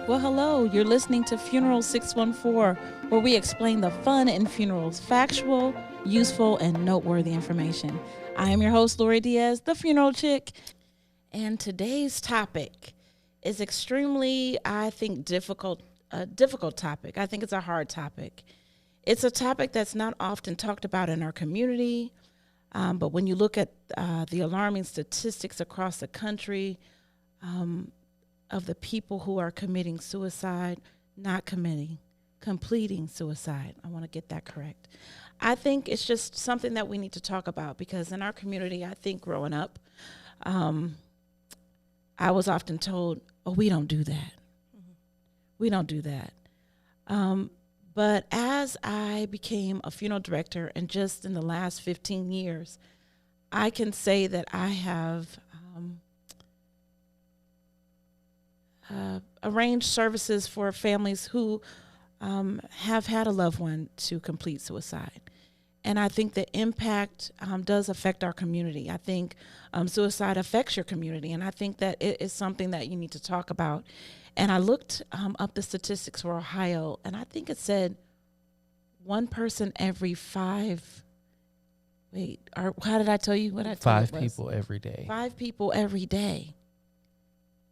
Well, hello. You're listening to Funerals614, where we explain the fun in funerals, factual, useful, and noteworthy information. I am your host, Lori Diaz, the funeral chick, and today's topic is extremely, I think, a difficult topic. I think it's a hard topic. It's a topic that's not often talked about in our community, but when you look at the alarming statistics across the country, of the people who are committing suicide, not completing suicide. I want to get that correct. I think it's just something that we need to talk about because in our community, I think growing up, I was often told, oh, we don't do that. Mm-hmm. We don't do that. But as I became a funeral director and just in the last 15 years, I can say that I have arrange services for families who have had a loved one to complete suicide. And I think the impact does affect our community. I think suicide affects your community, and I think that it is something that you need to talk about. And I looked up the statistics for Ohio, and I think it said one person every five. Wait, how did I tell you what I told you? 5 people every day. 5 people every day.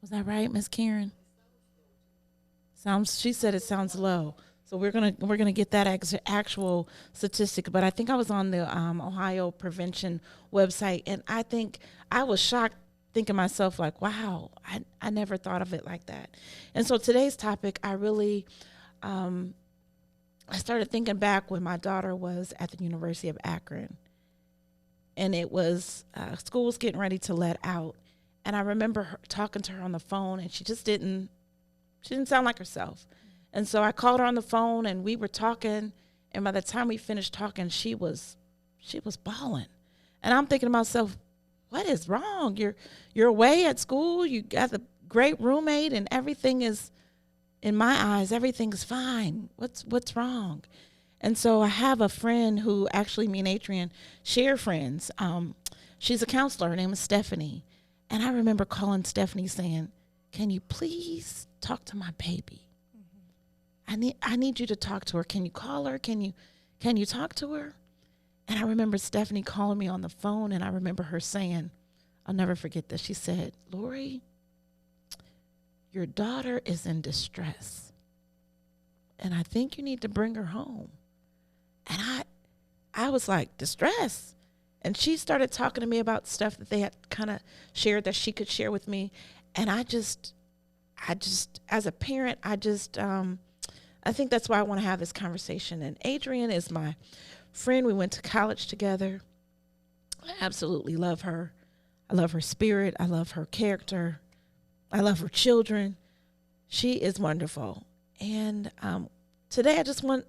Was that right, Miss Karen? She said it sounds low. So we're gonna get that actual statistic. But I think I was on the Ohio Prevention website, and I think I was shocked, thinking to myself like, wow, I never thought of it like that. And so today's topic, I really, I started thinking back when my daughter was at the University of Akron, and it was school was getting ready to let out. And I remember her talking to her on the phone, and she didn't sound like herself. And so I called her on the phone, and we were talking. And by the time we finished talking, she was bawling. And I'm thinking to myself, what is wrong? You're away at school. You got a great roommate, and everything is, in my eyes, everything's fine. What's wrong? And so I have a friend who actually me and Adrianne share friends. She's a counselor. Her name is Stephanie. And I remember calling Stephanie saying, can you please talk to my baby? Mm-hmm. I need you to talk to her. Can you call her? Can you talk to her? And I remember Stephanie calling me on the phone, and I remember her saying, I'll never forget this. She said, Lori, your daughter is in distress, and I think you need to bring her home. And I was like, distress? And she started talking to me about stuff that they had kind of shared that she could share with me. And I just, as a parent, I think that's why I want to have this conversation. And Adrianne is my friend. We went to college together. I absolutely love her. I love her spirit. I love her character. I love her children. She is wonderful. And today I just want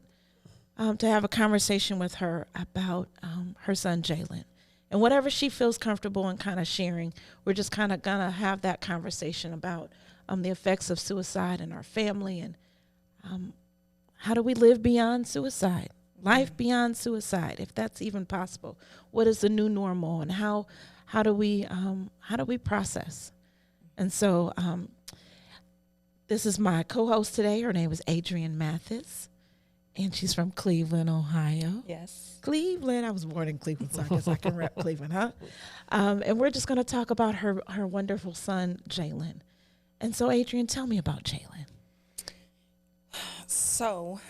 to have a conversation with her about her son, Jalen. And whatever she feels comfortable in kind of sharing, we're just kind of going to have that conversation about the effects of suicide in our family and how do we live beyond suicide, life beyond suicide, if that's even possible. What is the new normal, and how do we process? And so this is my co-host today. Her name is Adrianne Mathis. And she's from Cleveland, Ohio. Yes. Cleveland. I was born in Cleveland, so I guess I can rep Cleveland, huh? And we're just going to talk about her wonderful son, Jalen. And so, Adrianne, tell me about Jalen. So,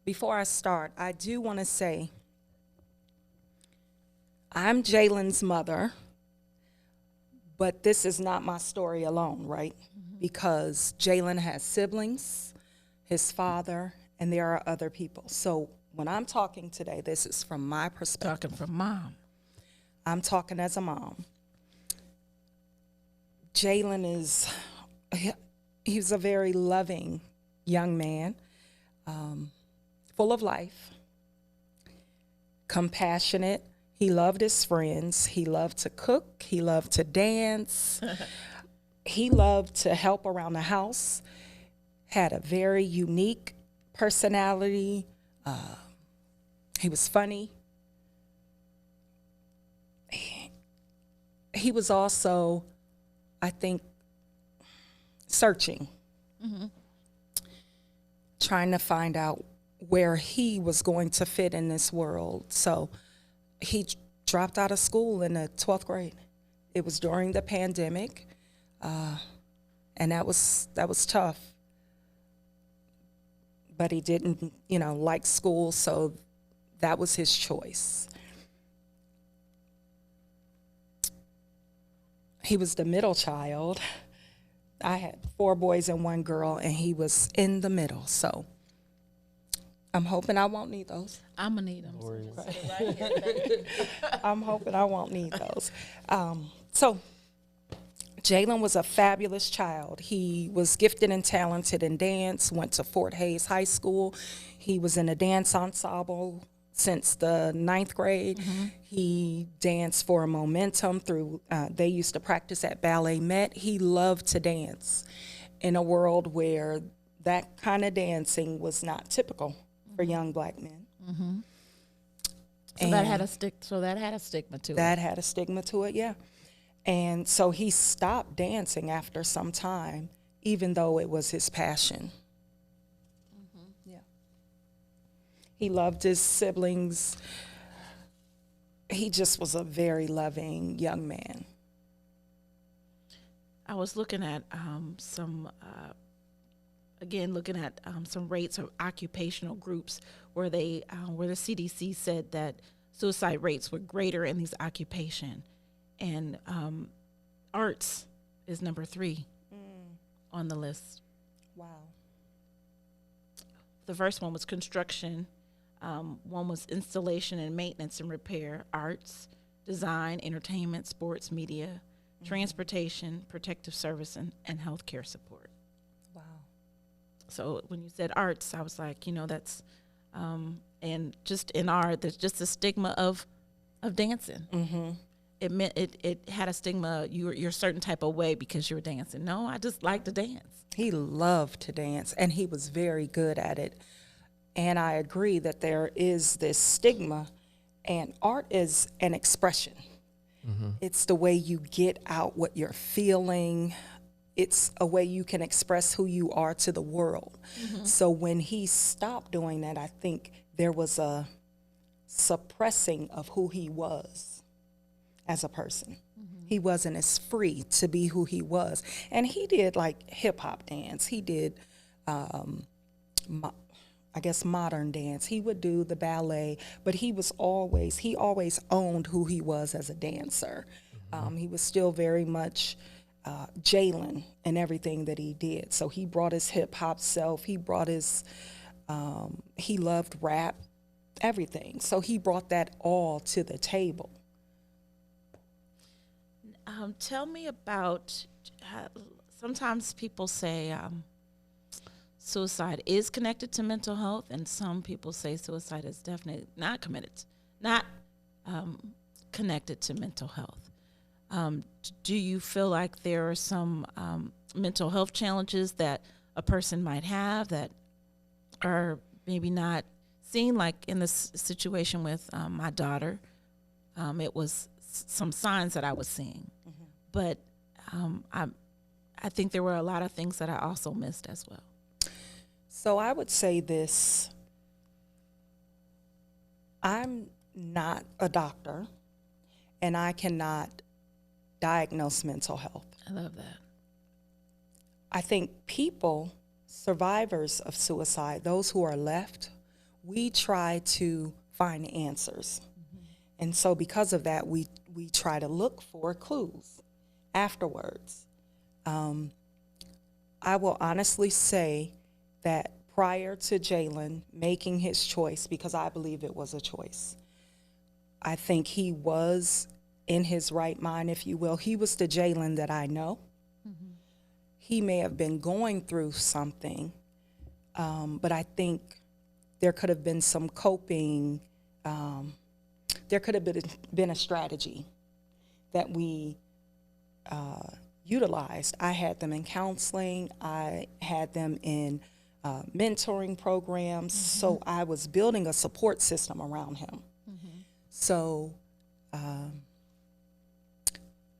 before I start, I do want to say I'm Jalen's mother, but this is not my story alone, right? Mm-hmm. Because Jalen has siblings, his father, and there are other people. So when I'm talking today, this is from my perspective. Talking from mom. I'm talking as a mom. Jalen he's a very loving young man, full of life, compassionate. He loved his friends. He loved to cook. He loved to dance. He loved to help around the house. Had a very unique personality. He was funny. He was also, I think, searching. trying to find out where he was going to fit in this world. So he dropped out of school in the 12th grade. It was during the pandemic, and that was tough. But he didn't, like school, so that was his choice. He was the middle child. I had 4 boys and 1 girl, and he was in the middle. So I'm hoping I won't need those. I'm gonna need them. I'm hoping I won't need those. So Jalen was a fabulous child. He was gifted and talented in dance, went to Fort Hays High School. He was in a dance ensemble since the 9th grade. He danced for Momentum through, they used to practice at Ballet Met. He loved to dance in a world where that kind of dancing was not typical for young black men. So that had a stigma to it. That had a stigma to it, yeah. And so he stopped dancing after some time, even though it was his passion. Yeah. He loved his siblings. He just was a very loving young man. I was looking at some rates of occupational groups where the CDC said that suicide rates were greater in these occupation, and arts is number 3 on the list. Wow. The first one was construction, one was installation and maintenance and repair, arts, design, entertainment, sports, media, transportation, protective service, and healthcare support. Wow. So when you said arts, I was like, that's, and just in art, there's just a stigma of dancing. It meant it had a stigma. You're a certain type of way because you were dancing. No, I just like to dance. He loved to dance, and he was very good at it. And I agree that there is this stigma, and art is an expression. It's the way you get out what you're feeling. It's a way you can express who you are to the world. So when he stopped doing that, I think there was a suppressing of who he was as a person. He wasn't as free to be who he was. And he did like hip hop dance. He did, modern dance. He would do the ballet, but he always owned who he was as a dancer. He was still very much Jalen in everything that he did. So he brought his hip hop self. He brought his, he loved rap, everything. So he brought that all to the table. Tell me about, sometimes people say suicide is connected to mental health, and some people say suicide is definitely not connected to mental health. Do you feel like there are some mental health challenges that a person might have that are maybe not seen, like in this situation with my daughter? It was some signs that I was seeing. But I think there were a lot of things that I also missed as well. So I would say this. I'm not a doctor, and I cannot diagnose mental health. I love that. I think people, survivors of suicide, those who are left, we try to find answers. And so because of that, we try to look for clues afterwards. I will honestly say that prior to Jalen making his choice, because I believe it was a choice, I think he was in his right mind, if you will. He was the Jalen that I know. He may have been going through something, but I think there could have been some coping, there could have been a strategy that we utilized. I had them in counseling. I had them in mentoring programs. So I was building a support system around him. So,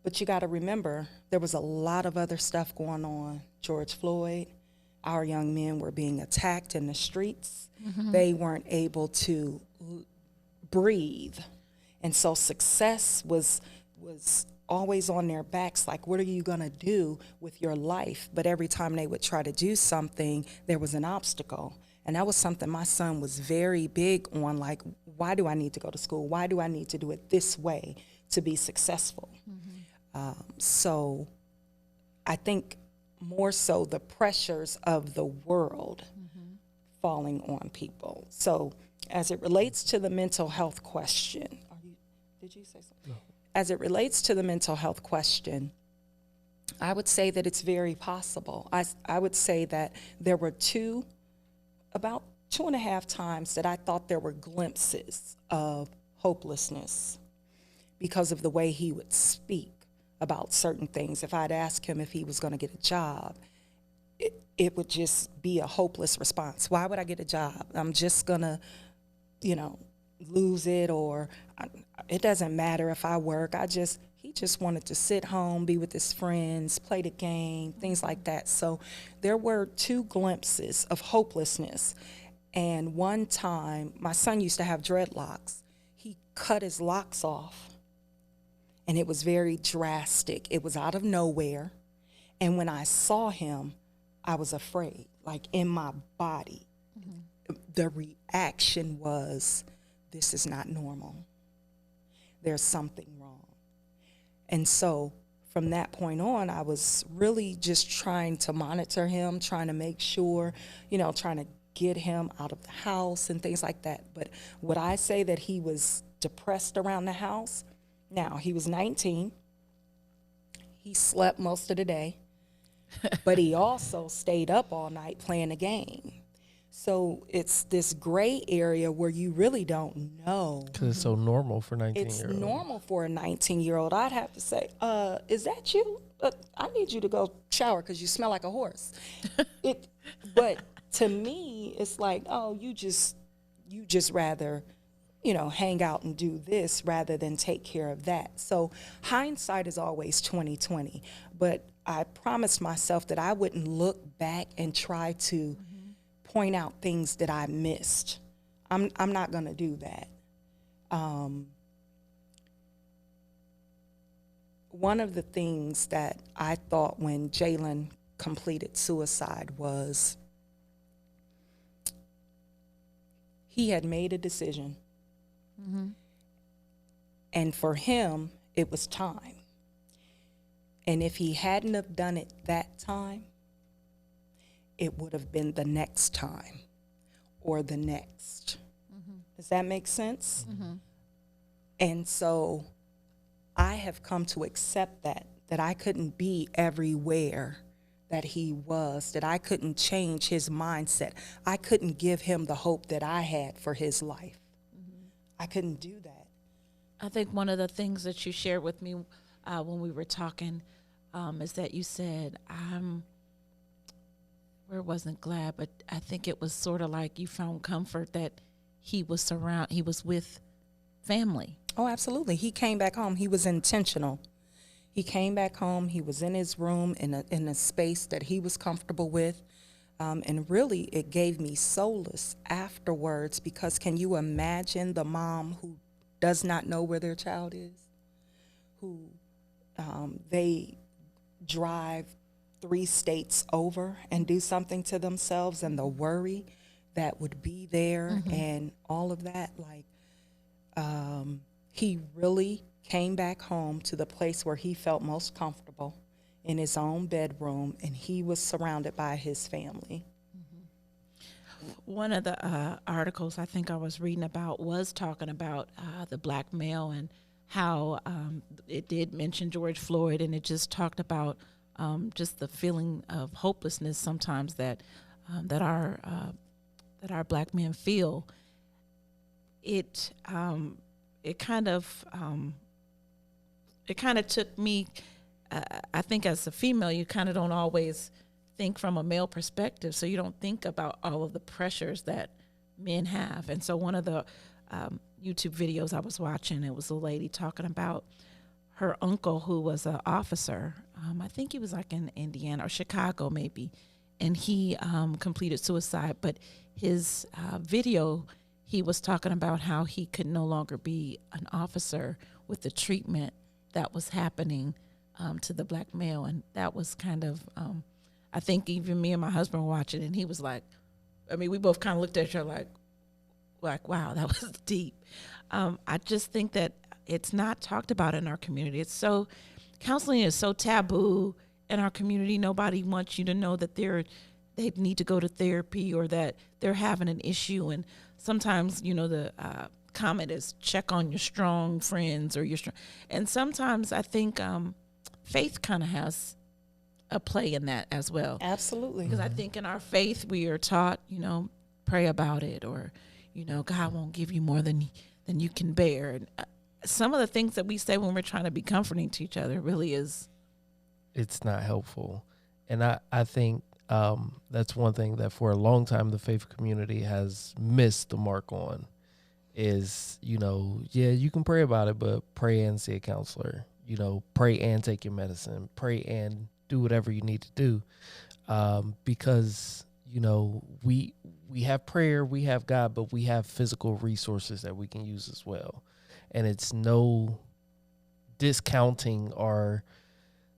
but you got to remember, there was a lot of other stuff going on. George Floyd, our young men were being attacked in the streets. They weren't able to breathe. And so success was always on their backs, like, what are you going to do with your life? But every time they would try to do something, there was an obstacle. And that was something my son was very big on, like, why do I need to go to school? Why do I need to do it this way to be successful? So I think more so the pressures of the world falling on people. So as it relates to the mental health question, did you say something? No. As it relates to the mental health question, I would say that it's very possible. I would say that there were about 2.5 times that I thought there were glimpses of hopelessness because of the way he would speak about certain things. If I'd ask him if he was going to get a job, it would just be a hopeless response. Why would I get a job? I'm just going to, lose it, or it doesn't matter if I work. He just wanted to sit home, be with his friends, play the game, things like that. So there were 2 glimpses of hopelessness. And one time, my son used to have dreadlocks. He cut his locks off, and it was very drastic. It was out of nowhere. And when I saw him, I was afraid, like in my body. The reaction was, this is not normal. There's something wrong. And so from that point on, I was really just trying to monitor him, trying to make sure, trying to get him out of the house and things like that. But would I say that he was depressed around the house? Now, he was 19. He slept most of the day, but he also stayed up all night playing a game. So it's this gray area where you really don't know. Because it's so normal for 19-year-olds. It's normal for a 19-year-old. I'd have to say, is that you? I need you to go shower because you smell like a horse. But to me, it's like, oh, you just rather, hang out and do this rather than take care of that. So hindsight is always 20/20. But I promised myself that I wouldn't look back and try to point out things that I missed. I'm not going to do that. One of the things that I thought when Jalen completed suicide was he had made a decision. And for him, it was time. And if he hadn't have done it that time, it would have been the next time or the next. Does that make sense? And so I have come to accept that I couldn't be everywhere that he was, that I couldn't change his mindset. I couldn't give him the hope that I had for his life. I couldn't do that. I think one of the things that you shared with me when we were talking is that you said, wasn't glad, but I think it was sort of like you found comfort that he was with family. Oh, absolutely. He came back home. He was intentional. He came back home. He was in his room in a space that he was comfortable with. And really, it gave me solace afterwards, because can you imagine the mom who does not know where their child is, who they drive 3 states over and do something to themselves, and the worry that would be there and all of that. Like, he really came back home to the place where he felt most comfortable, in his own bedroom, and he was surrounded by his family. One of the articles I think I was reading about was talking about the black male, and how it did mention George Floyd, and it just talked about just the feeling of hopelessness sometimes that our black men feel. It kind of took me. I think as a female, you kind of don't always think from a male perspective, so you don't think about all of the pressures that men have. And so one of the YouTube videos I was watching, it was a lady talking about her uncle who was an officer. I think he was like in Indiana or Chicago maybe, and he completed suicide. But his video, he was talking about how he could no longer be an officer with the treatment that was happening to the black male. And that was kind of, I think even me and my husband were watching, and he was like, I mean, we both kind of looked at each other like, wow, that was deep. I just think that it's not talked about in our community. Counseling is so taboo in our community. Nobody wants you to know that they need to go to therapy or that they're having an issue. And sometimes, the comment is check on your strong friends or your strong. And sometimes I think faith kind of has a play in that as well. Absolutely. Because I think in our faith we are taught, pray about it, or, God won't give you more than you can bear. And some of the things that we say when we're trying to be comforting to each other really is. It's not helpful. And I think that's one thing that for a long time the faith community has missed the mark on is, you can pray about it, but pray and see a counselor, pray and take your medicine, pray and do whatever you need to do. Because, we have prayer, we have God, but we have physical resources that we can use as well. And it's no discounting or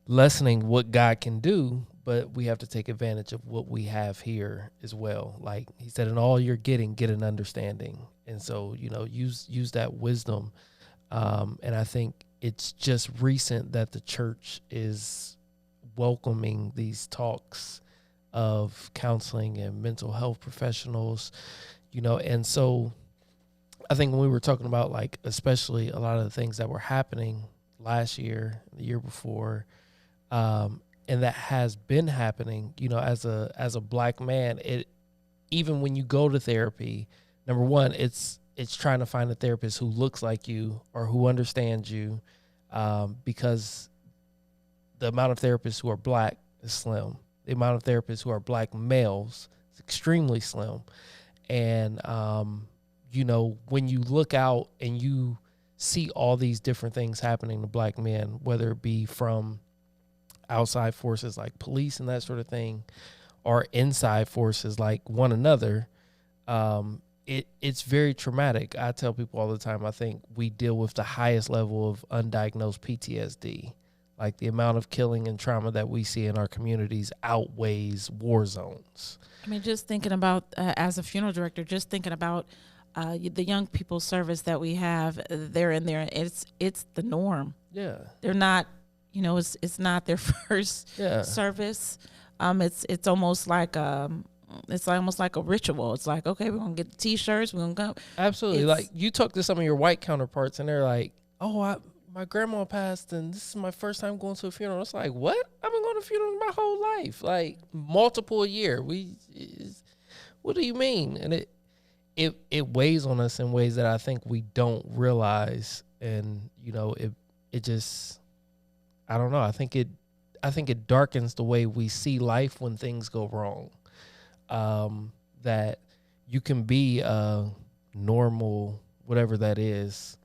lessening what God can do, but we have to take advantage of what we have here as well. Like he said, in all you're getting, get an understanding. And so, use that wisdom. And I think it's just recent that the church is welcoming these talks of counseling and mental health professionals, and so I think when we were talking about, like, especially a lot of the things that were happening last year, the year before, and that has been happening, as a black man, even when you go to therapy, number one, it's trying to find a therapist who looks like you or who understands you, because the amount of therapists who are black is slim. The amount of therapists who are black males is extremely slim. And, when you look out and you see all these different things happening to black men, whether it be from outside forces like police and that sort of thing, or inside forces like one another, it's very traumatic. I tell people all the time, I think we deal with the highest level of undiagnosed PTSD. Like the amount of killing and trauma that we see in our communities outweighs war zones. I mean, just thinking about, as a funeral director, just thinking about the young people service that we have, they're in there. It's the norm. Yeah. They're not, it's not their first service. It's almost like a ritual. It's like, okay, we're going to get the T-shirts. We're going to go. Absolutely. Like you talk to some of your white counterparts and they're like, oh, my grandma passed and this is my first time going to a funeral. It's like, what? I've been going to funerals my whole life, like multiple a year. What do you mean? And it weighs on us in ways that I think we don't realize. And, it just, I don't know. I think it darkens the way we see life when things go wrong. That you can be a normal, whatever that is,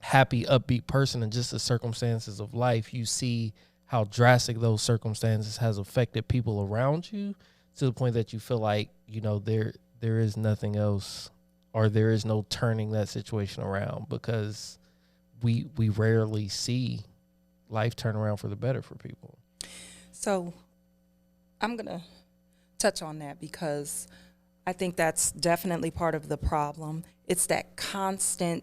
happy, upbeat person, and just the circumstances of life, you see how drastic those circumstances has affected people around you to the point that you feel like, there is nothing else, or there is no turning that situation around, because we rarely see life turn around for the better for people. So I'm going to touch on that because I think that's definitely part of the problem. It's that constant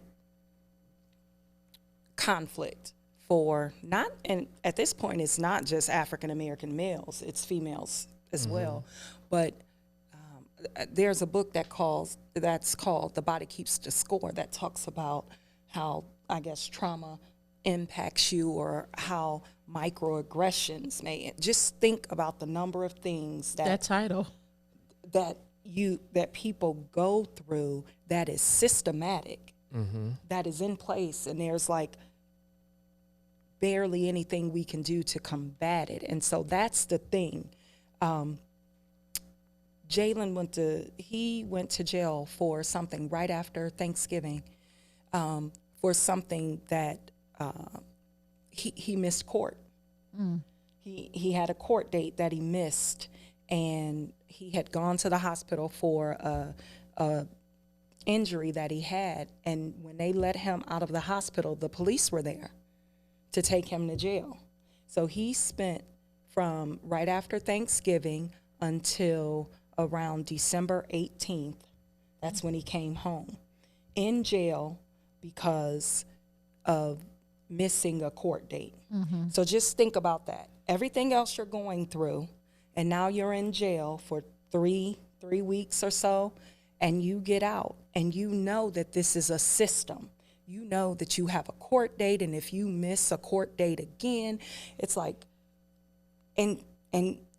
conflict for not, and at this point it's not just African American males, it's females as well. But there's a book that's called The Body Keeps the Score, that talks about how, I guess, trauma impacts you, or how microaggressions may. Just think about the number of things that title that people go through that is systematic, that is in place, and there's like barely anything we can do to combat it. And so that's the thing. Jalen went to jail for something right after Thanksgiving, for something that he missed court. He had a court date that he missed, and he had gone to the hospital for a injury that he had. And when they let him out of the hospital, the police were there to take him to jail. So he spent from right after Thanksgiving until around December 18th. That's when he came home in jail because of missing a court date. So just think about that. Everything else you're going through, and now you're in jail for three weeks or so, and you get out, and you know that this is a system. You know that you have a court date, and if you miss a court date again, it's like, and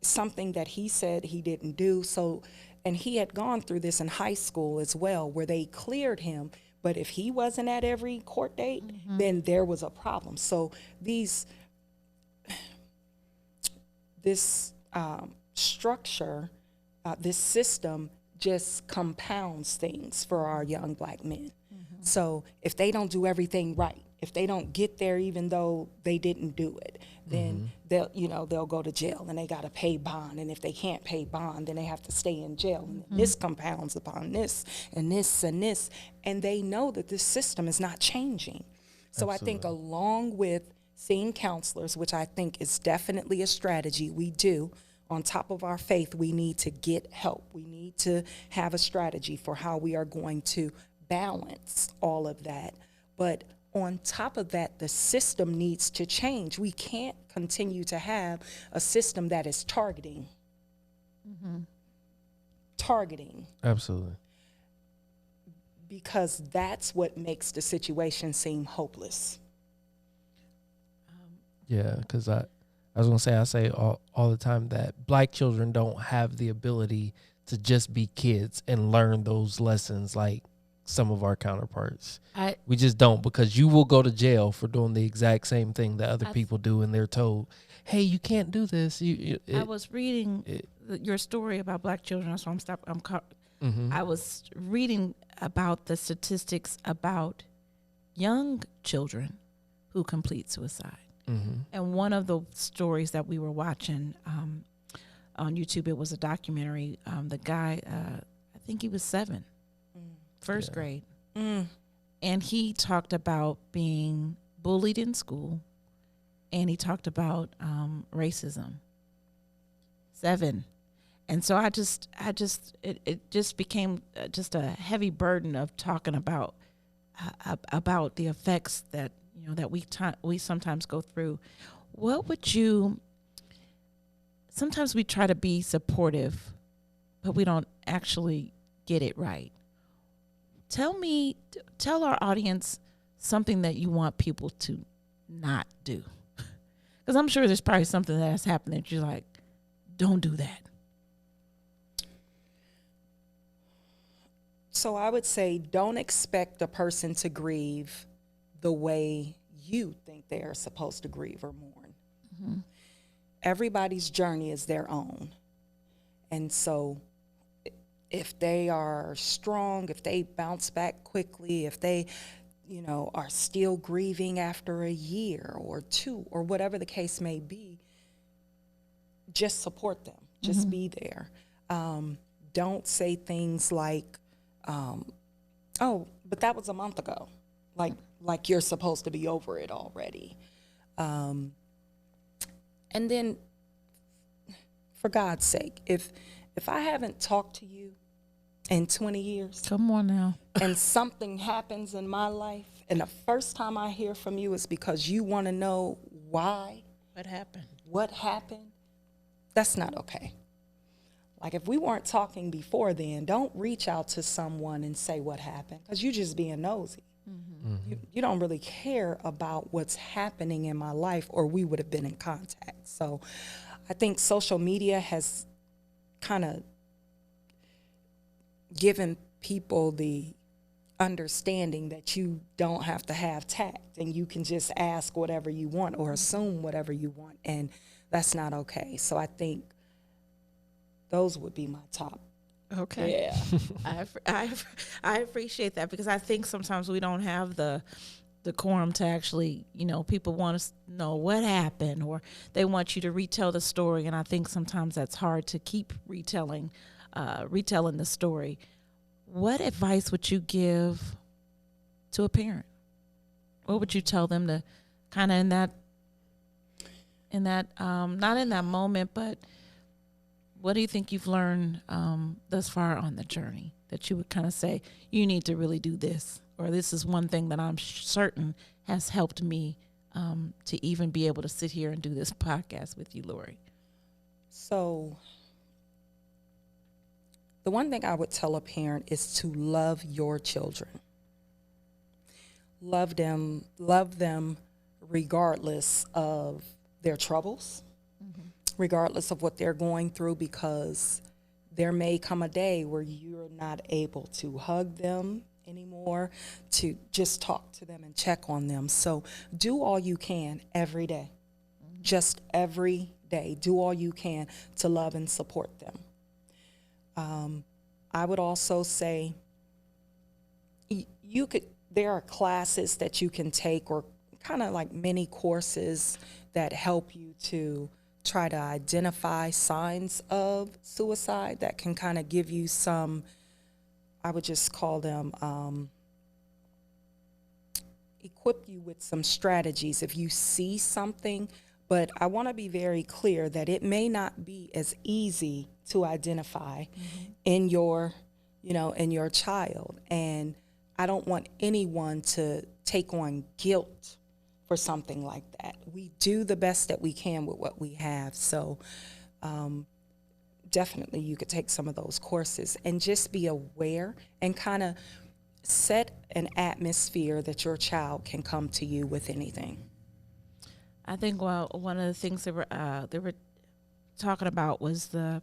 something that he said he didn't do. So, and he had gone through this in high school as well, where they cleared him, but if he wasn't at every court date, then there was a problem. So this structure, this system just compounds things for our young black men. So if they don't do everything right, if they don't get there even though they didn't do it, then they'll go to jail and they got to pay bond. And if they can't pay bond, then they have to stay in jail. And this compounds upon this and this and this. And they know that this system is not changing. So I think along with seeing counselors, which I think is definitely a strategy we do, on top of our faith, we need to get help. We need to have a strategy for how we are going to balance all of that. But on top of that, the system needs to change. We can't continue to have a system that is targeting. Targeting. Absolutely. Because that's what makes the situation seem hopeless. Yeah, because I was going to say, I say all the time that black children don't have the ability to just be kids and learn those lessons like some of our counterparts. We just don't, because you will go to jail for doing the exact same thing that other people do, and they're told, hey, you can't do this. I was reading your story about black children, so I was reading about the statistics about young children who complete suicide. And one of the stories that we were watching on YouTube, it was a documentary. The guy, I think he was 7, first grade. And he talked about being bullied in school, and he talked about racism. 7. And so it just became just a heavy burden of talking about the effects that that we sometimes go through. What would you? Sometimes we try to be supportive, but we don't actually get it right. Tell our audience something that you want people to not do, because I'm sure there's probably something that has happened that you're like, don't do that. So I would say, don't expect a person to grieve the way you think they are supposed to grieve or mourn. Everybody's journey is their own. And so if they are strong, if they bounce back quickly, if they, are still grieving after a year or 2 or whatever the case may be, just support them. Just be there. Don't say things like, oh, but that was a month ago. Like you're supposed to be over it already. And then, for God's sake, if I haven't talked to you in 20 years. Come on now. And something happens in my life, and the first time I hear from you is because you want to know why. What happened? That's not okay. Like, if we weren't talking before then, don't reach out to someone and say what happened, because you're just being nosy. You don't really care about what's happening in my life, or we would have been in contact. So I think social media has kind of given people the understanding that you don't have to have tact and you can just ask whatever you want or assume whatever you want, and that's not okay. So I think those would be my top. Okay. Yeah. I appreciate that, because I think sometimes we don't have the decorum to actually, people want to know what happened, or they want you to retell the story. And I think sometimes that's hard to keep retelling the story. What advice would you give to a parent? What would you tell them to kind of in that not in that moment, but what do you think you've learned thus far on the journey that you would kind of say, you need to really do this, or this is one thing that I'm certain has helped me to even be able to sit here and do this podcast with you, Lori? So the one thing I would tell a parent is to love your children. Love them regardless of their troubles, regardless of what they're going through, because there may come a day where you're not able to hug them anymore, to just talk to them and check on them. So do all you can every day. Just every day, do all you can to love and support them. I would also say there are classes that you can take, or kind of like mini courses that help you to try to identify signs of suicide that can kind of give you some, I would just call them, equip you with some strategies if you see something. But I want to be very clear that it may not be as easy to identify in your child. And I don't want anyone to take on guilt for something like that. We do the best that we can with what we have. So definitely you could take some of those courses and just be aware and kind of set an atmosphere that your child can come to you with anything. I think one of the things they were talking about was the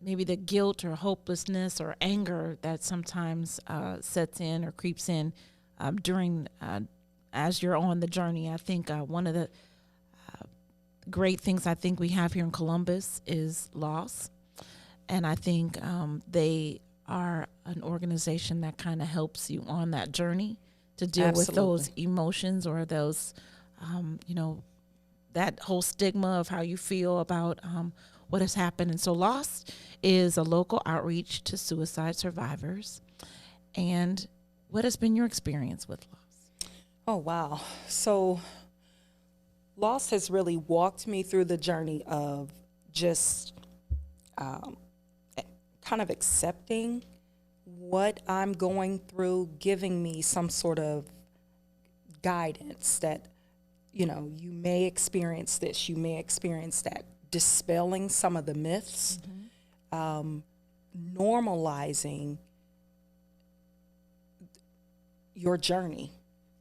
maybe the guilt or hopelessness or anger that sometimes sets in or creeps in during as you're on the journey. I think one of the great things I think we have here in Columbus is loss, and I think they are an organization that kind of helps you on that journey to deal with those emotions or those that whole stigma of how you feel about what has happened. And so Lost is a local outreach to suicide survivors. And what has been your experience with Lost? Oh, wow. So Lost has really walked me through the journey of just kind of accepting what I'm going through, giving me some sort of guidance that, you may experience this, you may experience that, dispelling some of the myths, normalizing your journey.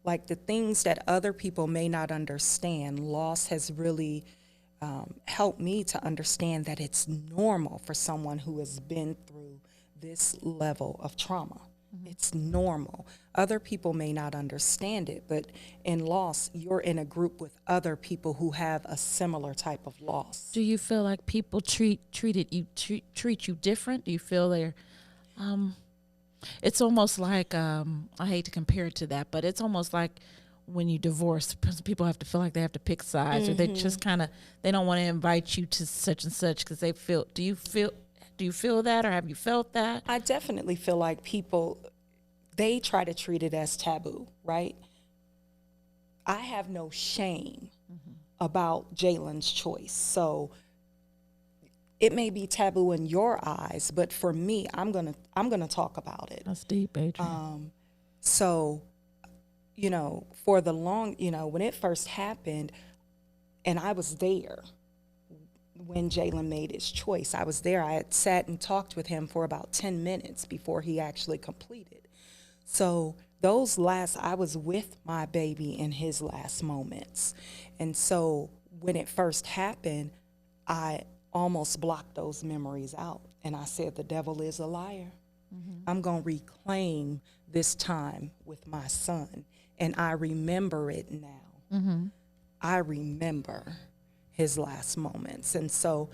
Like the things that other people may not understand, Loss has really helped me to understand that it's normal for someone who has been through this level of trauma. It's normal. Other people may not understand it, but in loss, you're in a group with other people who have a similar type of loss. Do you feel like people treat you different? Do you feel they're it's almost like I hate to compare it to that, but it's almost like when you divorce, people have to feel like they have to pick sides, or they just they don't want to invite you to such and such because they feel. Do you feel that, or have you felt that? I definitely feel like people, they try to treat it as taboo, right? I have no shame about Jalen's choice. So it may be taboo in your eyes, but for me, I'm gonna talk about it. That's deep, Adrian. So, for the long, when it first happened, and I was there when Jalen made his choice. I was there. I had sat and talked with him for about 10 minutes before he actually completed. So I was with my baby in his last moments. And so when it first happened, I almost blocked those memories out. And I said, the devil is a liar. I'm going to reclaim this time with my son. And I remember it now. I remember his last moments. And so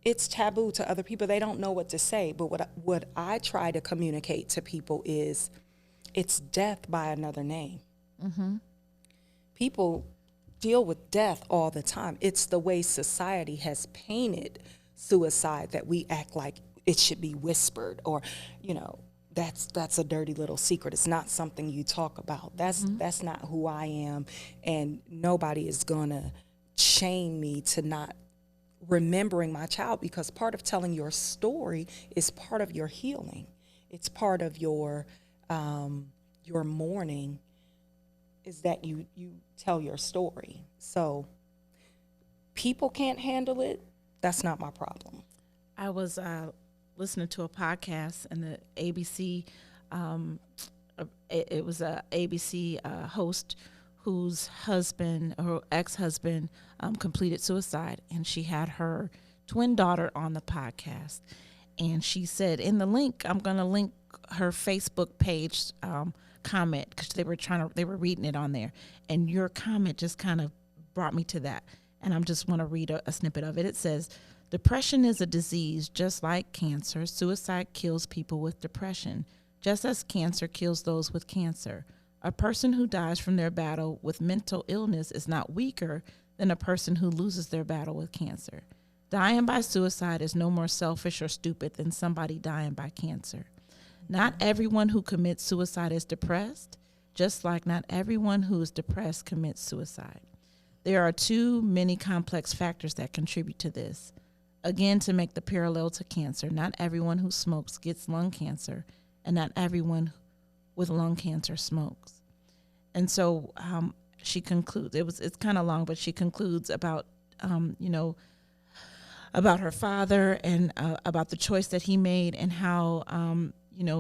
it's taboo to other people. They don't know what to say. But what I try to communicate to people is it's death by another name. People deal with death all the time. It's the way society has painted suicide that we act like it should be whispered, or, that's a dirty little secret. It's not something you talk about. That's not who I am, and nobody is gonna shame me to not remembering my child, because part of telling your story is part of your healing. It's part of your mourning, is that you tell your story. So people can't handle it. That's not my problem. I was listening to a podcast, and the ABC, it was a ABC host whose husband or ex-husband completed suicide, and she had her twin daughter on the podcast. And she said, in the link, I'm going to link her Facebook page comment, because they were reading it on there, and your comment just kind of brought me to that. And I just want to read a snippet of it. It says, depression is a disease just like cancer. Suicide kills people with depression, just as cancer kills those with cancer. A person who dies from their battle with mental illness is not weaker than a person who loses their battle with cancer. Dying by suicide is no more selfish or stupid than somebody dying by cancer. Not everyone who commits suicide is depressed, just like not everyone who is depressed commits suicide. There are too many complex factors that contribute to this. Again, to make the parallel to cancer, not everyone who smokes gets lung cancer, and not everyone with lung cancer smokes. And so she concludes, it's kind of long, but she concludes about, about her father, and about the choice that he made, and how,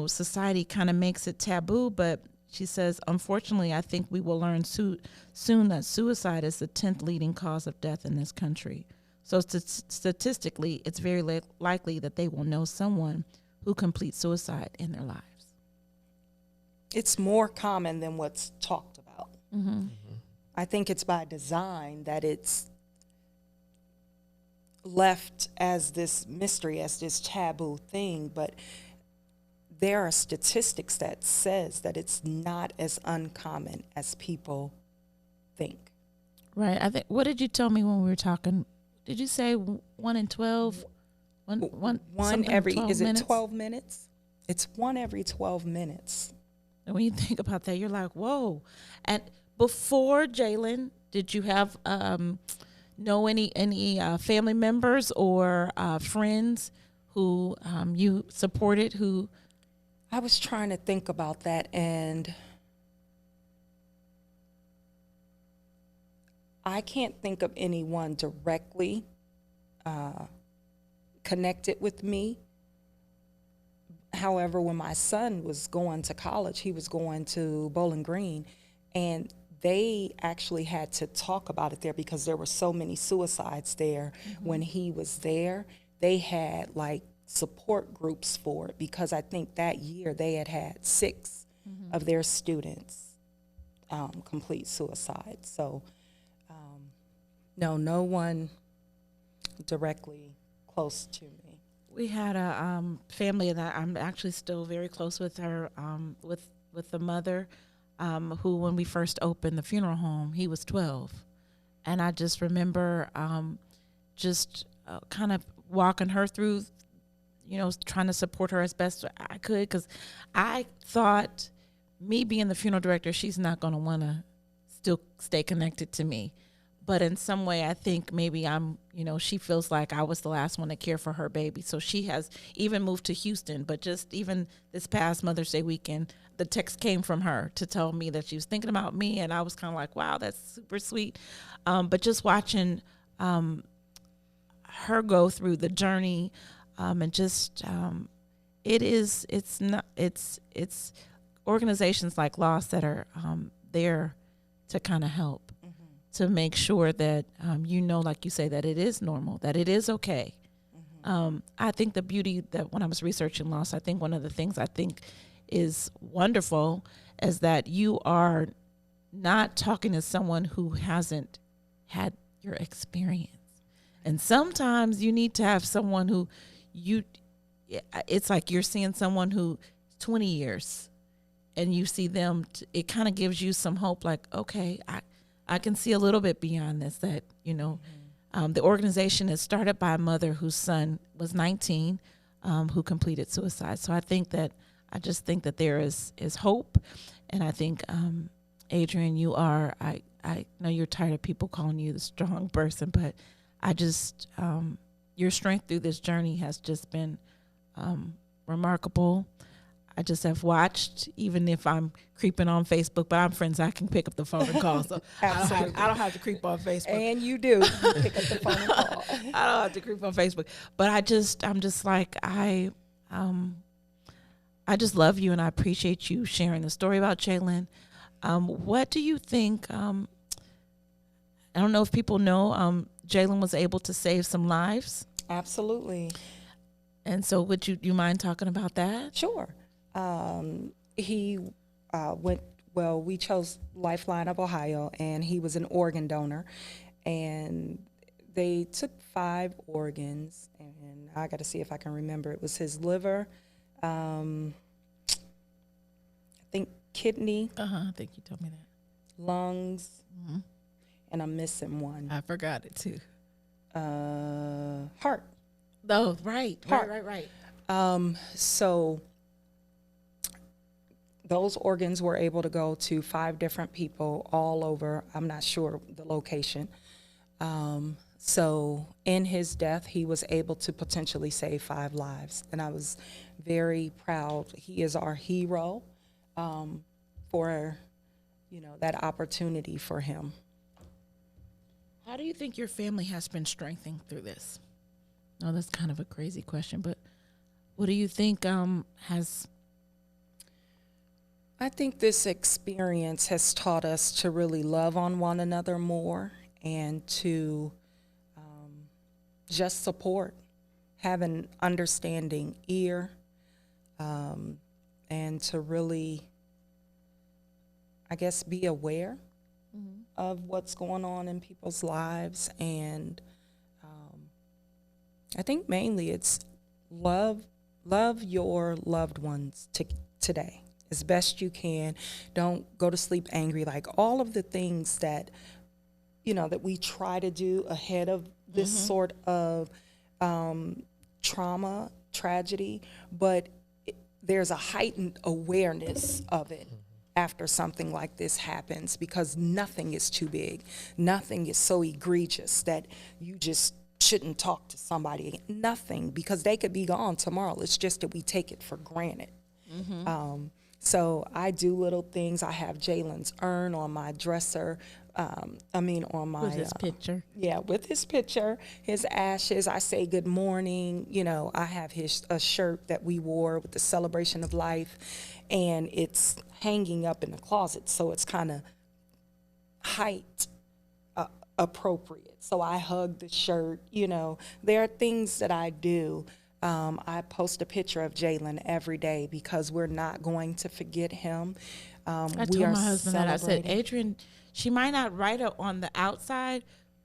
society kind of makes it taboo. But she says, unfortunately, I think we will learn soon that suicide is the 10th leading cause of death in this country. So statistically, it's very likely that they will know someone who completes suicide in their lives. It's more common than what's talked about. I think it's by design that it's left as this mystery, as this taboo thing, but there are statistics that says that it's not as uncommon as people think. Right. I think, what did you tell me when we were talking? Did you say 1 in 12? One every, 12 is minutes? it 12 minutes? It's 1 every 12 minutes. And when you think about that, you're like, whoa. And before Jalen, did you have know any family members or friends who you supported who? I was trying to think about that, and I can't think of anyone directly connected with me. However, when my son was going to college, he was going to Bowling Green, and they actually had to talk about it there because there were so many suicides there. When he was there, they had like support groups for it, because I think that year they had 6 of their students complete suicide. So no one directly close to me. We had a family that I'm actually still very close with her, with the mother, who, when we first opened the funeral home, he was 12. And I just remember kind of walking her through, trying to support her as best I could, because I thought, me being the funeral director, she's not going to want to still stay connected to me. But in some way, I think maybe she feels like I was the last one to care for her baby. So she has even moved to Houston. But just even this past Mother's Day weekend, the text came from her to tell me that she was thinking about me. And I was kind of like, wow, that's super sweet. But just watching her go through the journey, and just it's organizations like Lost that are there to kind of help. To make sure that, like you say, that it is normal, that it is okay. I think the beauty that when I was researching loss, I think one of the things I think is wonderful is that you are not talking to someone who hasn't had your experience. And sometimes you need to have someone who it's like you're seeing someone who 20 years and you see them, it kind of gives you some hope. Like, okay, I can see a little bit beyond this. That the organization is started by a mother whose son was 19, who completed suicide. So I just think that there is hope, and I think Adrianne, you are. I know you're tired of people calling you the strong person, but I just your strength through this journey has just been remarkable. I just have watched, even if I'm creeping on Facebook, but I'm friends, I can pick up the phone and call. So I don't have to creep on Facebook. And you do. You pick up the phone and call. I don't have to creep on Facebook. But I'm just like, I just love you, and I appreciate you sharing the story about Jalen. What do you think? I don't know if people know, Jalen was able to save some lives. Absolutely. And so would you mind talking about that? Sure. He we chose Lifeline of Ohio, and he was an organ donor, and they took 5 organs, and I got to see if I can remember. It was his liver, I think kidney, I think you told me that. lungs, and I'm missing one. I forgot it too. Heart. Oh, right. So those organs were able to go to 5 different people all over. I'm not sure the location. So in his death, he was able to potentially save 5 lives. And I was very proud. He is our hero for, that opportunity for him. How do you think your family has been strengthened through this? Oh, that's kind of a crazy question, but what do you think has... I think this experience has taught us to really love on one another more, and to just support, have an understanding ear, and to really, I guess, be aware of what's going on in people's lives. And I think mainly it's love your loved ones today as best you can. Don't go to sleep angry. Like all of the things that, that we try to do ahead of this sort of trauma, tragedy, but there's a heightened awareness of it after something like this happens, because nothing is too big. Nothing is so egregious that you just shouldn't talk to somebody. Nothing, because they could be gone tomorrow. It's just that we take it for granted. So I do little things. I have Jalen's urn on my dresser. On my... With his picture. Yeah, with his picture, his ashes. I say good morning. I have a shirt that we wore with the celebration of life, and it's hanging up in the closet, so it's kind of height appropriate. So I hug the shirt. There are things that I do. I post a picture of Jalen every day because we're not going to forget him. I told my husband that. I said, Adrianne, she might not write it on the outside,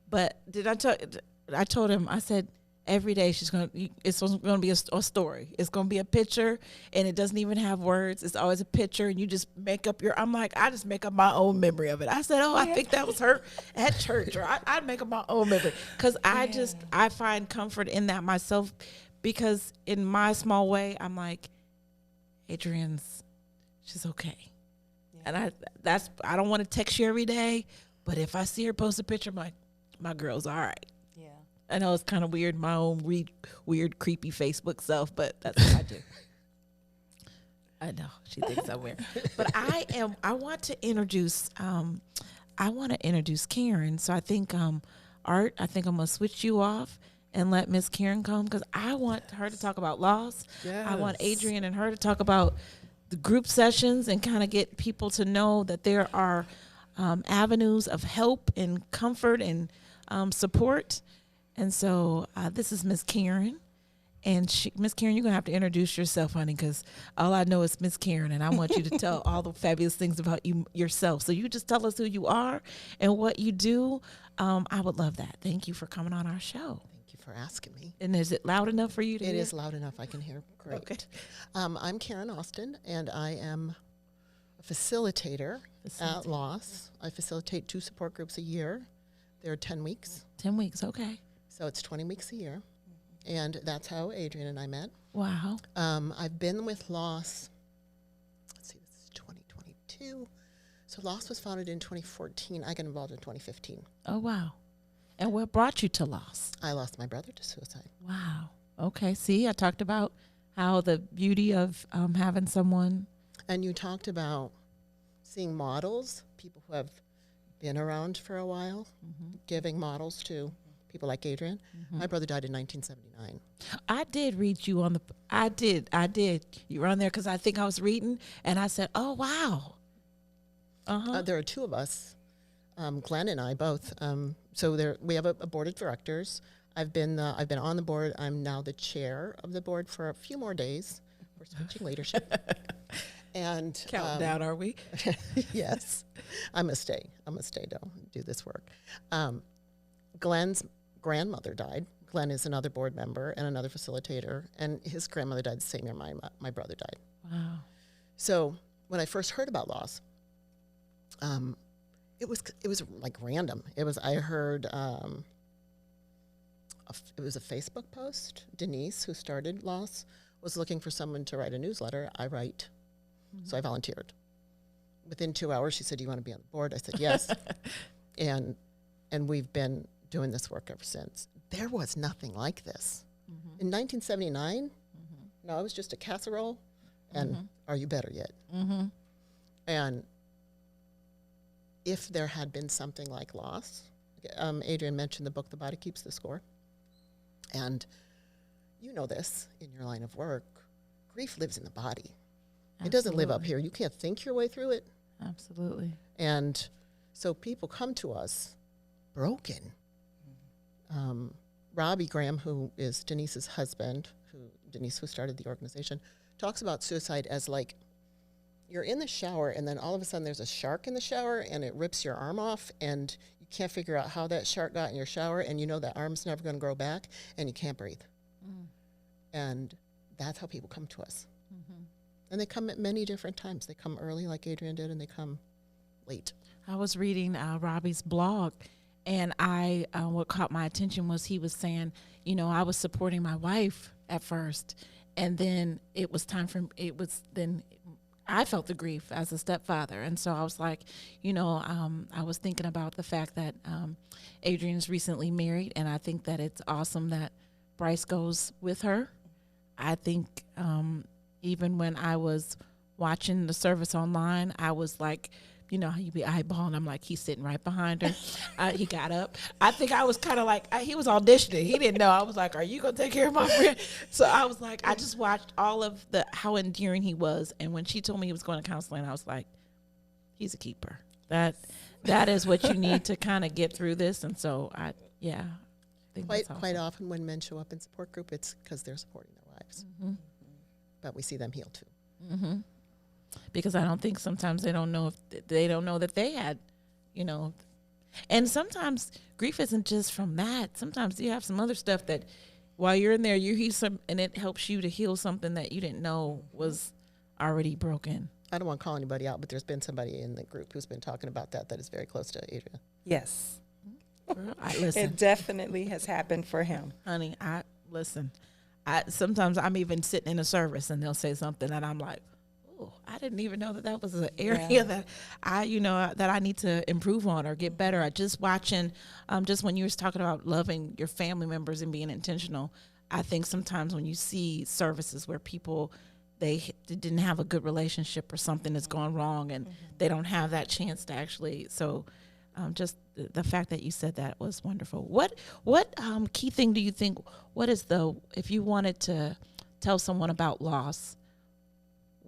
but I told him, I said, every day it's going to be a story. It's going to be a picture, and it doesn't even have words. It's always a picture, and you just make up I just make up my own memory of it. I said, I think that was her at church, or I make up my own memory, because I find comfort in that myself. Because in my small way, I'm like, Adrianne's, she's okay. Yeah. And I don't want to text you every day, but if I see her post a picture, I'm like, my girl's all right. Yeah. I know it's kind of weird, my own weird, creepy Facebook self, but that's what I do. I know, she thinks I'm weird. But I want to introduce Karen. So I think, Art, I'm going to switch you off and let Miss Karen come, because I want her to talk about loss. Yes. I want Adrianne and her to talk about the group sessions and kind of get people to know that there are avenues of help and comfort and support. And so this is Miss Karen. And Miss Karen, you're going to have to introduce yourself, honey, because all I know is Miss Karen, and I want you to tell all the fabulous things about yourself. So you just tell us who you are and what you do. I would love that. Thank you for coming on our show. For asking me. And is it loud enough for you to hear? It is loud enough. I can hear great. Okay. I'm Karen Austin, and I am a facilitator at loss. I facilitate 2 support groups a year. They're 10 weeks. 10 weeks, okay. So it's 20 weeks a year. And that's how Adrian and I met. Wow. I've been with loss, let's see, this is 2022. So loss was founded in 2014. I got involved in 2015. Oh, wow. And what brought you to loss? I lost my brother to suicide. Wow. Okay. See, I talked about how the beauty of having someone. And you talked about seeing models, people who have been around for a while, giving models to people like Adrian. My brother died in 1979. I did read you on the. I did. You were on there because I think I was reading, and I said, "Oh, wow." There are 2 of us, Glenn and I both. So we have a board of directors. I've been on the board. I'm now the chair of the board for a few more days. We're switching leadership. And Counting down, are we? yes, I'm gonna stay to do this work. Glenn's grandmother died. Glenn is another board member and another facilitator, and his grandmother died the same year my brother died. Wow. So when I first heard about loss, it was like random. I heard it was a Facebook post. Denise, who started Loss, was looking for someone to write a newsletter. I write, so I volunteered. Within 2 hours, she said, "Do you want to be on the board?" I said, "Yes," and we've been doing this work ever since. There was nothing like this in 1979. No, it was just a casserole, and "Are you better yet?" And if there had been something like loss, Adrian mentioned the book, The Body Keeps the Score. And you know this in your line of work, grief lives in the body. Absolutely. It doesn't live up here. You can't think your way through it. Absolutely. And so people come to us broken. Robbie Graham, who is Denise's husband, Denise, who started the organization, talks about suicide as like you're in the shower and then all of a sudden there's a shark in the shower and it rips your arm off and you can't figure out how that shark got in your shower and you know that arm's never going to grow back and you can't breathe. And that's how people come to us. And they come at many different times. They come early like Adrian did and they come late. I was reading Robbie's blog, and what caught my attention was he was saying, I was supporting my wife at first, and then I felt the grief as a stepfather. And so I was like, I was thinking about the fact that Adrian's recently married, and I think that it's awesome that Bryce goes with her. I think even when I was watching the service online, I was like, how you be eyeballing. I'm like, he's sitting right behind her. He got up. I think I was kind of like, he was auditioning. He didn't know. I was like, are you going to take care of my friend? So I was like, I just watched all of how endearing he was. And when she told me he was going to counseling, I was like, he's a keeper. That is what you need to kind of get through this. And so I think that's awesome. Quite often when men show up in support group, it's because they're supporting their wives. But we see them heal too. Because I don't think sometimes they don't know that they had, and sometimes grief isn't just from that. Sometimes you have some other stuff that while you're in there, you hear some, and it helps you to heal something that you didn't know was already broken. I don't want to call anybody out, but there's been somebody in the group who's been talking about that is very close to Adrian. Yes. Listen. It definitely has happened for him. Honey, listen. Sometimes I'm even sitting in a service and they'll say something and I'm like, I didn't even know that was an area that I need to improve on or get better at. Just watching, just when you were talking about loving your family members and being intentional, I think sometimes when you see services where people, they didn't have a good relationship or something has gone wrong and they don't have that chance to actually, just the fact that you said that was wonderful. What key thing do you think, if you wanted to tell someone about loss,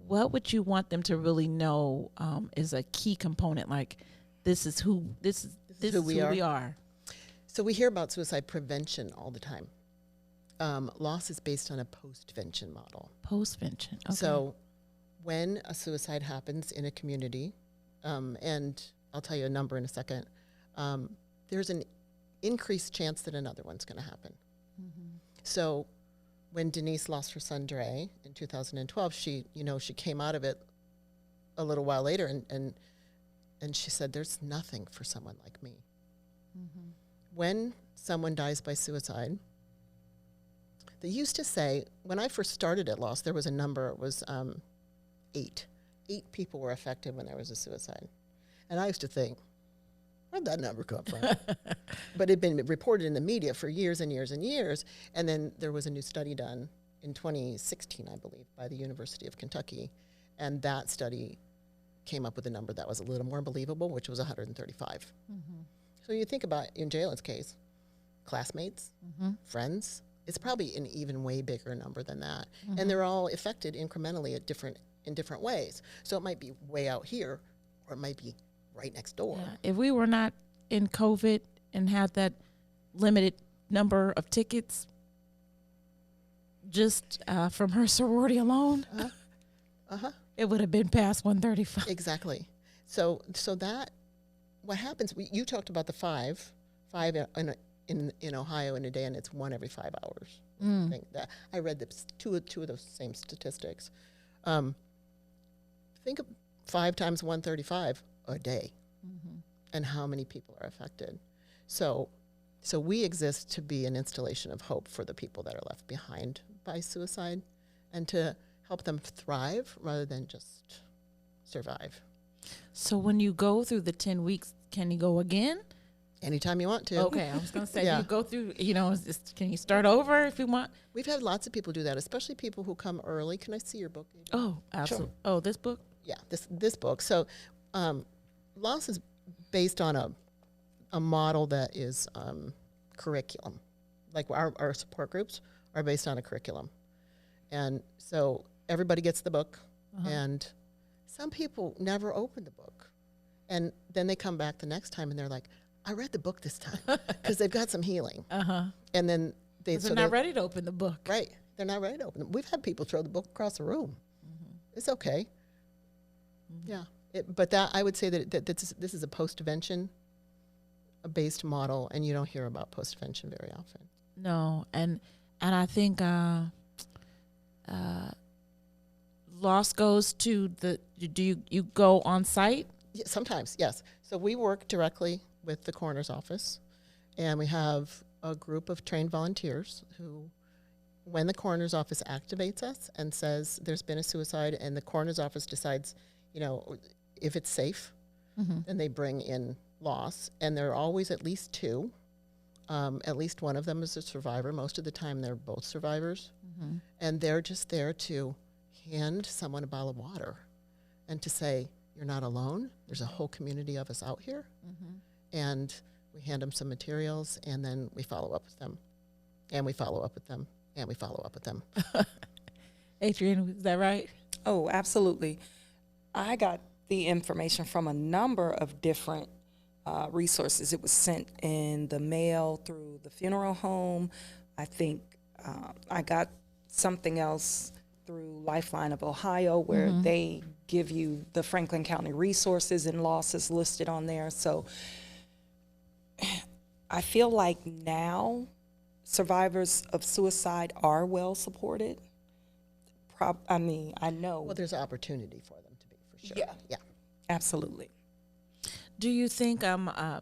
what would you want them to really know is a key component? Like, this is who we are. So we hear about suicide prevention all the time. Loss is based on a postvention model. Postvention. Okay. So when a suicide happens in a community, and I'll tell you a number in a second, there's an increased chance that another one's going to happen. So when Denise lost her son Dre in 2012, she came out of it a little while later, and she said, there's nothing for someone like me. Mm-hmm. When someone dies by suicide, they used to say, when I first started at Loss, there was a number, it was 8. 8 people were affected when there was a suicide. And I used to think, where'd that number come from? But it had been reported in the media for years and years and years. And then there was a new study done in 2016, I believe, by the University of Kentucky. And that study came up with a number that was a little more believable, which was 135. Mm-hmm. So you think about, in Jalen's case, classmates, Mm-hmm. friends, it's probably an even way bigger number than that. Mm-hmm. And they're all affected incrementally in different ways. So it might be way out here, or it might be right next door. Yeah. If we were not in COVID and had that limited number of tickets, just from her sorority alone, it would have been past 135. Exactly. So that, what happens, you talked about the five in Ohio in a day, and it's 1 every 5 hours. I think that I read two of those same statistics. Think of 5 times 135 a day, and how many people are affected. So we exist to be an installation of hope for the people that are left behind by suicide, and to help them thrive rather than just survive. So when you go through the 10 weeks, can you go again? Anytime you want to. Okay, I was going to say, Yeah. you go through, can you start over if you want? We've had lots of people do that, especially people who come early. Can I see your book, Adrianne? Oh, absolutely. Sure. Oh, this book? Yeah, this book. So Loss is based on a model that is curriculum. Like our support groups are based on a curriculum. And so everybody gets the book, and some people never open the book. And then they come back the next time and they're like, I read the book this time, because they've got some healing. And then they're not ready to open the book. Right. They're not ready to open it. We've had people throw the book across the room. It's okay. Yeah. But that, I would say that this is a post-vention based model, and you don't hear about post-vention very often. No. And I think Loss goes to do you go on site? Yeah, sometimes, yes. So we work directly with the coroner's office, and we have a group of trained volunteers who, when the coroner's office activates us and says there's been a suicide, and the coroner's office decides, if it's safe, then they bring in Loss, and there are always at least 2. At least one of them is a survivor. Most of the time they're both survivors, and they're just there to hand someone a bottle of water and to say, you're not alone. There's a whole community of us out here. And we hand them some materials, and then we follow up with them, and we follow up with them, and we follow up with them. Adrianne, is that right? Oh, absolutely. I got the information from a number of different resources. It was sent in the mail through the funeral home. I think I got something else through Lifeline of Ohio, where they give you the Franklin County resources, and Loss is listed on there. So I feel like now survivors of suicide are well supported. I know. Well, there's opportunity for them to be, for sure. Yeah. Absolutely. Do you think I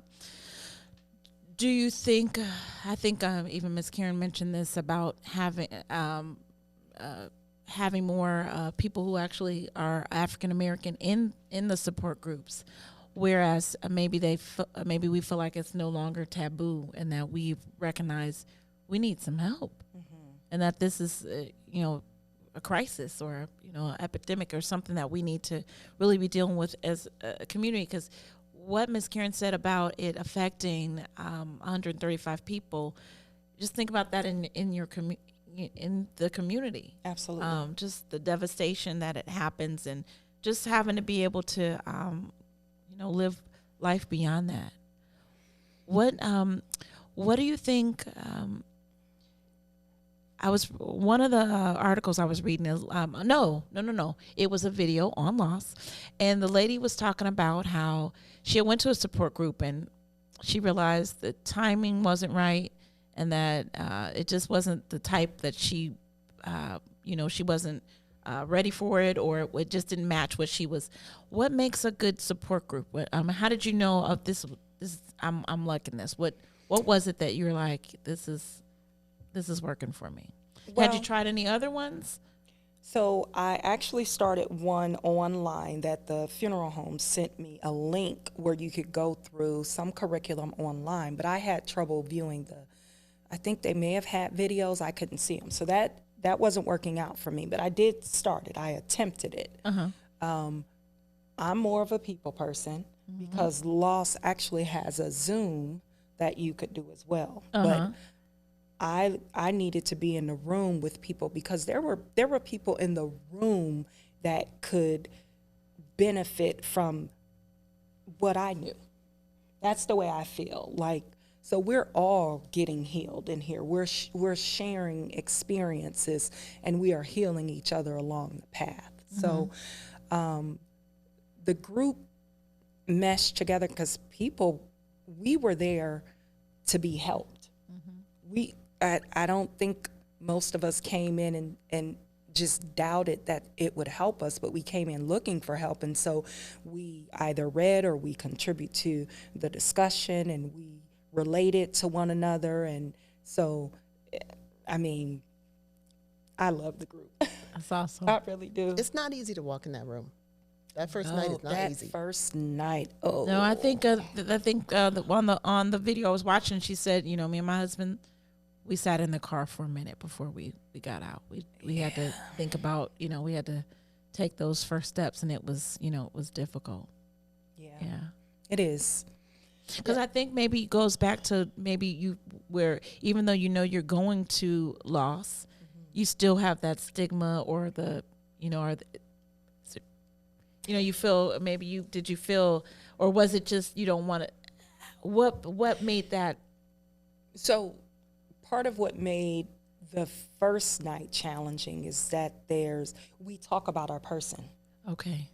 think even Ms. Karen mentioned this about having more people who actually are African American in the support groups, whereas maybe we feel like it's no longer taboo, and that we recognize we need some help, and that this is a crisis, or an epidemic, or something that we need to really be dealing with as a community. Because what Ms. Karen said about it affecting 135 people, just think about that in your in the community. Absolutely. Just the devastation that it happens, and just having to be able to live life beyond that. What do you think? One of the articles I was reading is no. It was a video on Loss, and the lady was talking about how she went to a support group, and she realized the timing wasn't right, and that it just wasn't the type that she wasn't ready for it, or it just didn't match what she was. What makes a good support group? How did you know of this? I'm liking this. What was it that you were like, this is working for me? Had you tried any other ones? So I actually started one online that the funeral home sent me a link where you could go through some curriculum online, but I had trouble viewing I think they may have had videos, I couldn't see them. So that wasn't working out for me, but I did start it. I attempted it. I'm more of a people person because Loss actually has a Zoom that you could do as well. But I needed to be in the room with people because there were people in the room that could benefit from what I knew. That's the way I feel. Like, so we're all getting healed in here. We're sharing experiences and we are healing each other along the path. So the group meshed together because we were there to be helped. I don't think most of us came in and just doubted that it would help us, but we came in looking for help. And so we either read or we contribute to the discussion and we related to one another. And so, I mean, I love the group. That's awesome. I really do. It's not easy to walk in that room. That first night is not easy. That first night, oh. No, I think on the video I was watching, she said, me and my husband, we sat in the car for a minute before we got out. We had to think about, we had to take those first steps, and it was difficult. Yeah. Yeah. It is. Because I think maybe it goes back to where even though you're going to loss, you still have that stigma or you feel did you feel, or was it just you don't want to? What made that? So part of what made the first night challenging is that we talk about our person. Okay.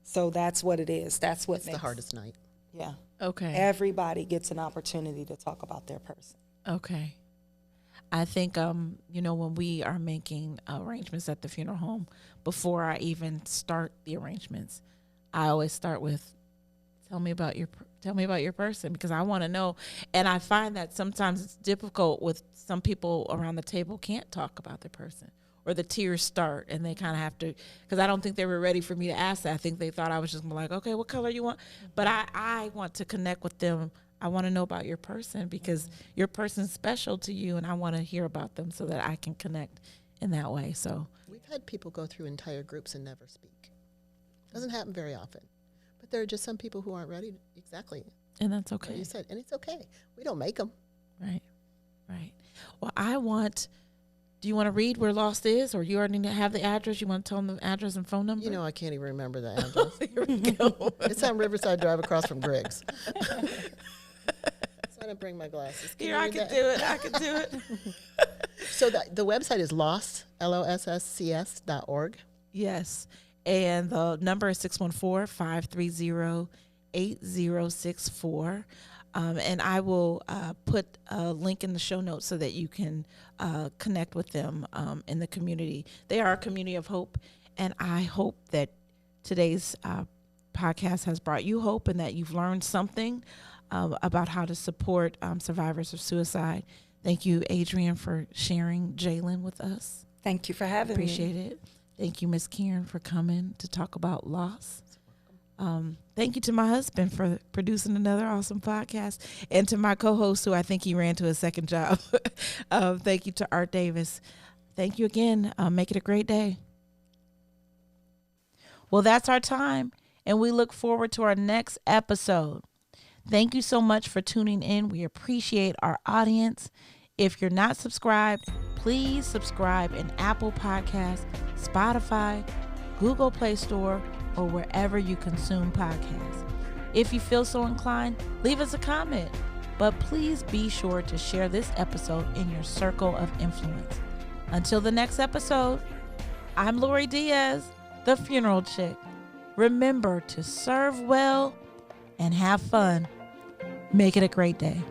So that's what it is. That's what It's makes the hardest night. Yeah. Okay. Everybody gets an opportunity to talk about their person. Okay. I think, when we are making arrangements at the funeral home, before I even start the arrangements, I always start with, tell me about your person, because I want to know. And I find that sometimes it's difficult with some people around the table can't talk about their person, or the tears start and they kind of have to, because I don't think they were ready for me to ask that. I think they thought I was just gonna be like, okay, what color you want? But I want to connect with them. I want to know about your person because your person's special to you, and I want to hear about them so that I can connect in that way. So We've had people go through entire groups and never speak. Doesn't happen very often. But there are just some people who aren't ready. Exactly. and that's Like okay. you said, and it's okay. We don't make them. Right. Well, do you want to read where Lost is, or you already have the address? You want to tell them the address and phone number? I can't even remember the address. Here we go. It's on Riverside Drive across from Greg's. So I didn't bring my glasses. Here, I can do it. I can do it. So the website is losscs.org. Yes. And the number is 614-530-8064. And I will put a link in the show notes so that you can connect with them in the community. They are a community of hope, and I hope that today's podcast has brought you hope and that you've learned something about how to support survivors of suicide. Thank you, Adrianne, for sharing Jalen with us. Thank you for having me. Appreciate it. Thank you, Miss Karen, for coming to talk about loss. Thank you to my husband for producing another awesome podcast, and to my co-host, who I think he ran to a second job. Thank you to Art Davis. Thank you again. Make it a great day. Well, that's our time, and we look forward to our next episode. Thank you so much for tuning in. We appreciate our audience. If you're not subscribed, please subscribe in Apple Podcasts, Spotify, Google Play Store, or wherever you consume podcasts. If you feel so inclined, leave us a comment. But please be sure to share this episode in your circle of influence. Until the next episode, I'm Lori Diaz, the Funeral Chick. Remember to serve well and have fun. Make it a great day.